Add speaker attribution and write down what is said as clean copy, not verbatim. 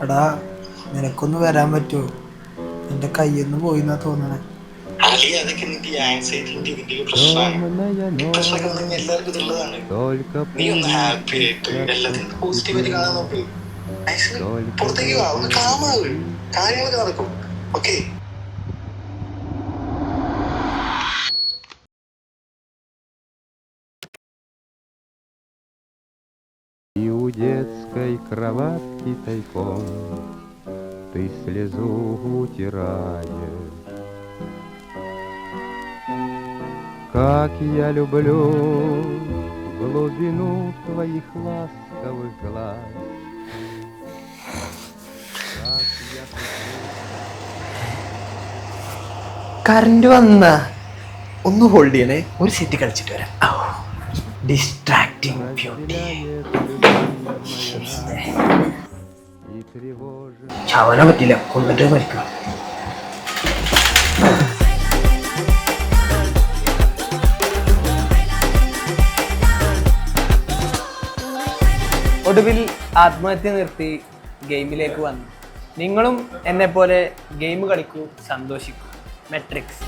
Speaker 1: എടാ, നിനക്കൊന്ന് വരാൻ പറ്റുമോ? എൻ്റെ കയ്യിന്ന് പോയിന്നാ തോന്നണേ.
Speaker 2: അതൊക്കെ നിന്റെ ആൻസൈറ്റിന്റെ ഇതിന്റെ പ്രശ്നമാണ്. പ്രശ്നമൊക്കെ വന്നു എല്ലാവർക്കും ഇതുള്ളതാണ്. നീ ഒന്ന് ഹാപ്പി ആയിട്ട് എല്ലാത്തിനും പോസിറ്റീവായിട്ട് കാണാൻ നോക്ക്. പുറത്തേക്ക് വാ, ഒന്ന് കാമാവ്, കാര്യങ്ങളൊക്കെ നടക്കും. ഓക്കെ.
Speaker 3: И у детской кроватки тайком ты слезу утираешь. Как я люблю глубину твоих ласковых глаз.
Speaker 1: കറണ്ട് വന്ന ഒന്ന് ഹോൾഡ് ചെയ്യണേ, ഒരു സെറ്റ് കളിച്ചിട്ട് വരാം. Distracting beauty. ചവന പറ്റില്ല, കൊന്നിട്ട് മരിക്കണം.
Speaker 4: ഒടുവിൽ ആത്മഹത്യ നിർത്തി ഗെയിമിലേക്ക് വന്നു. നിങ്ങളും എന്നെപ്പോലെ ഗെയിം കളിക്കൂ, സന്തോഷിക്കൂ. മെട്രിക്സ്.